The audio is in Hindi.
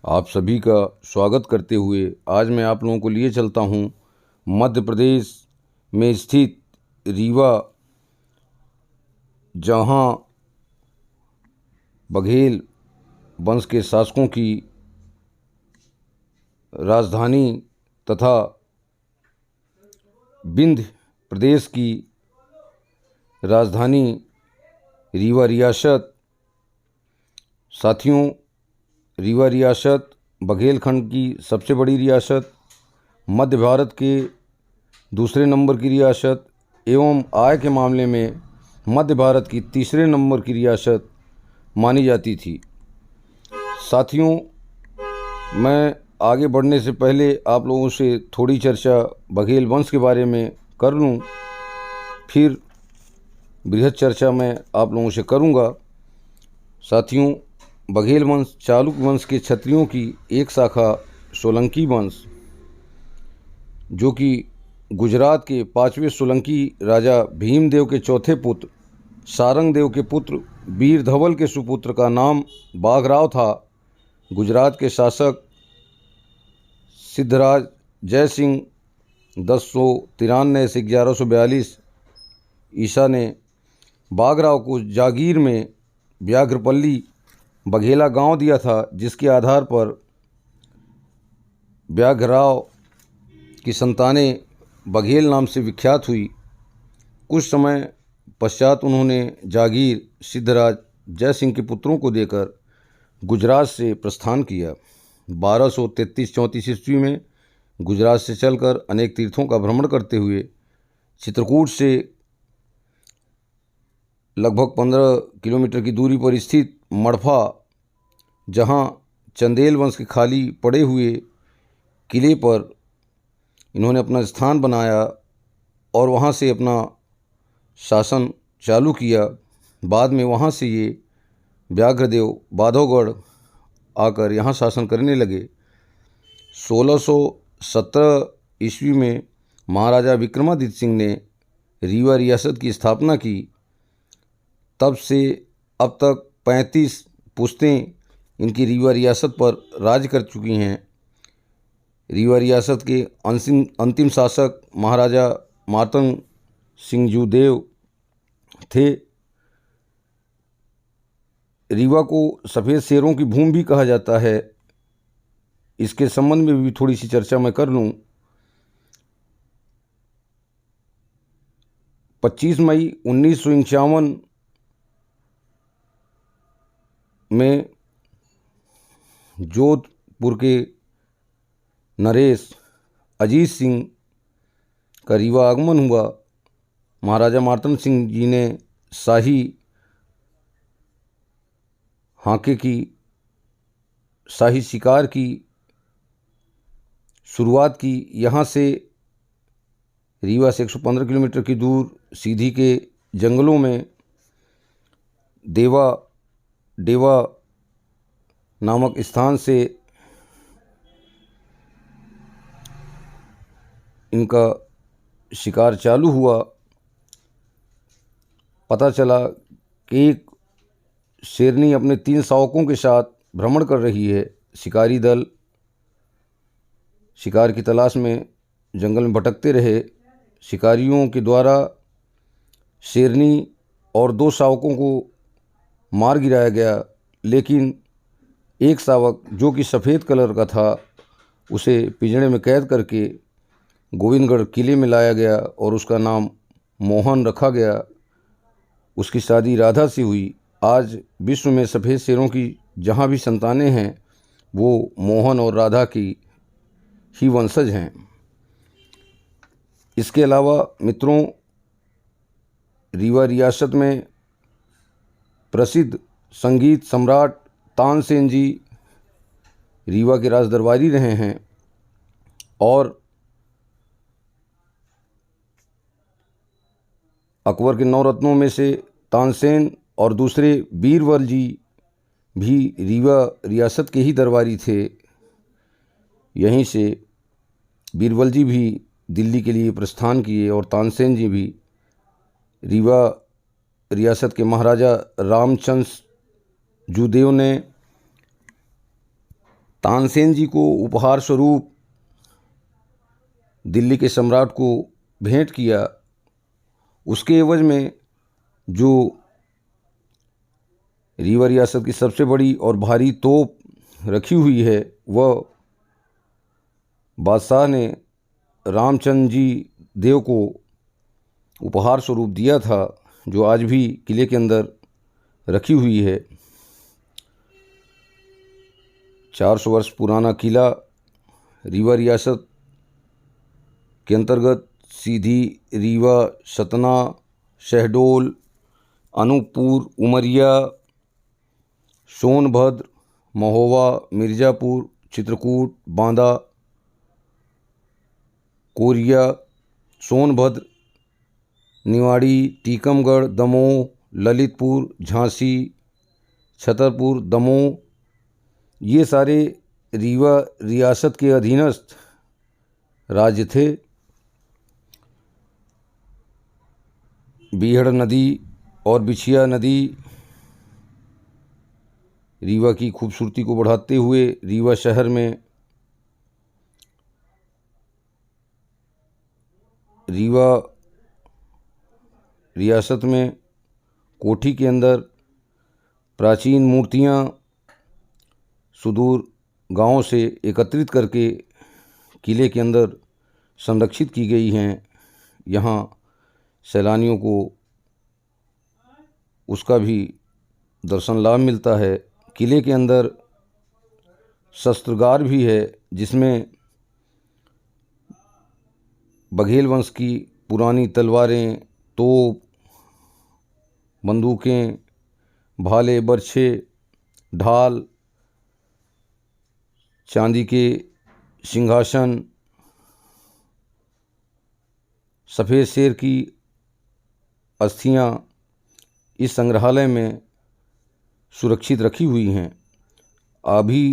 आप सभी का स्वागत करते हुए आज मैं आप लोगों को लिए चलता हूँ मध्य प्रदेश में स्थित रीवा, जहाँ बघेल वंश के शासकों की राजधानी तथा विंध्य प्रदेश की राजधानी रीवा रियासत। साथियों, रीवा रियासत बघेलखंड की सबसे बड़ी रियासत, मध्य भारत के दूसरे नंबर की रियासत एवं आय के मामले में मध्य भारत की तीसरे नंबर की रियासत मानी जाती थी। साथियों, मैं आगे बढ़ने से पहले आप लोगों से थोड़ी चर्चा बघेल वंश के बारे में कर लूँ, फिर बृहद चर्चा मैं आप लोगों से करूँगा। साथियों, बघेल वंश चालुक्य वंश के क्षत्रियों की एक शाखा सोलंकी वंश, जो कि गुजरात के 5वें सोलंकी राजा भीमदेव के चौथे पुत्र सारंगदेव के पुत्र वीर धवल के सुपुत्र का नाम बाघराव था। गुजरात के शासक सिद्धराज जय सिंह 1093 से 1142 ईसा ने बाघराव को जागीर में व्याघ्रपल्ली बघेला गांव दिया था, जिसके आधार पर व्याघ्रराव की संतानें बघेल नाम से विख्यात हुई। कुछ समय पश्चात उन्होंने जागीर सिद्धराज जय सिंह के पुत्रों को देकर गुजरात से प्रस्थान किया। 1233-34 ईस्वी में गुजरात से चलकर अनेक तीर्थों का भ्रमण करते हुए चित्रकूट से लगभग 15 किलोमीटर की दूरी पर स्थित मड़फा, जहां चंदेल वंश के खाली पड़े हुए किले पर इन्होंने अपना स्थान बनाया और वहां से अपना शासन चालू किया। बाद में वहां से ये व्याघ्रदेव बांधवगढ़ आकर यहाँ शासन करने लगे। 1617 ईस्वी में महाराजा विक्रमादित्य सिंह ने रीवा रियासत की स्थापना की। तब से अब तक 35 पुश्तें इनकी रीवा रियासत पर राज कर चुकी हैं। रीवा रियासत के अंतिम शासक महाराजा मार्तंड सिंह जूदेव थे। रीवा को सफ़ेद शेरों की भूमि भी कहा जाता है। इसके संबंध में भी थोड़ी सी चर्चा मैं कर लूँ। 25 मई 1951 में जोधपुर के नरेश अजीत सिंह का रीवा आगमन हुआ। महाराजा मार्तंड सिंह जी ने शाही हाके की शाही शिकार की शुरुआत की। यहाँ से रीवा से 115 किलोमीटर की दूर सीधी के जंगलों में डेवा नामक स्थान से इनका शिकार चालू हुआ। पता चला कि एक शेरनी अपने 3 शावकों के साथ भ्रमण कर रही है। शिकारी दल शिकार की तलाश में जंगल में भटकते रहे। शिकारियों के द्वारा शेरनी और 2 शावकों को मार गिराया गया, लेकिन एक शावक जो कि सफ़ेद कलर का था, उसे पिंजड़े में कैद करके गोविंदगढ़ किले में लाया गया और उसका नाम मोहन रखा गया। उसकी शादी राधा से हुई। आज विश्व में सफ़ेद शेरों की जहाँ भी संतानें हैं, वो मोहन और राधा की ही वंशज हैं। इसके अलावा मित्रों, रीवा रियासत में प्रसिद्ध संगीत सम्राट तानसेन जी रीवा के राज दरबारी रहे हैं और अकबर के 9 रत्नों में से तानसेन और दूसरे बीरबल जी भी रीवा रियासत के ही दरबारी थे। यहीं से बीरबल जी भी दिल्ली के लिए प्रस्थान किए और तानसेन जी भी रीवा रियासत के महाराजा रामचंद्र जूदेव ने तानसेन जी को उपहार स्वरूप दिल्ली के सम्राट को भेंट किया, उसके एवज में जो रीवा रियासत की सबसे बड़ी और भारी तोप रखी हुई है वह बादशाह ने रामचंद्र जी देव को उपहार स्वरूप दिया था, जो आज भी किले के अंदर रखी हुई है। 400 वर्ष पुराना किला रीवा रियासत के अंतर्गत सीधी, रीवा, सतना, शहडोल, अनूपपुर, उमरिया, सोनभद्र, महोबा, मिर्ज़ापुर, चित्रकूट, बांदा, कोरिया, सोनभद्र, निवाड़ी, टीकमगढ़, दमोह, ललितपुर, झांसी, छतरपुर, दमोह, ये सारे रीवा रियासत के अधीनस्थ राज्य थे। बीहड़ नदी और बिछिया नदी रीवा की खूबसूरती को बढ़ाते हुए रीवा शहर में रीवा रियासत में कोठी के अंदर प्राचीन मूर्तियाँ सुदूर गांवों से एकत्रित करके किले के अंदर संरक्षित की गई हैं। यहाँ सैलानियों को उसका भी दर्शन लाभ मिलता है। किले के अंदर शस्त्रागार भी है, जिसमें बघेल वंश की पुरानी तलवारें, तोप, बंदूकें, भाले, बर्छे, ढाल, चांदी के सिंहासन, सफ़ेद शेर की अस्थियां इस संग्रहालय में सुरक्षित रखी हुई हैं। अभी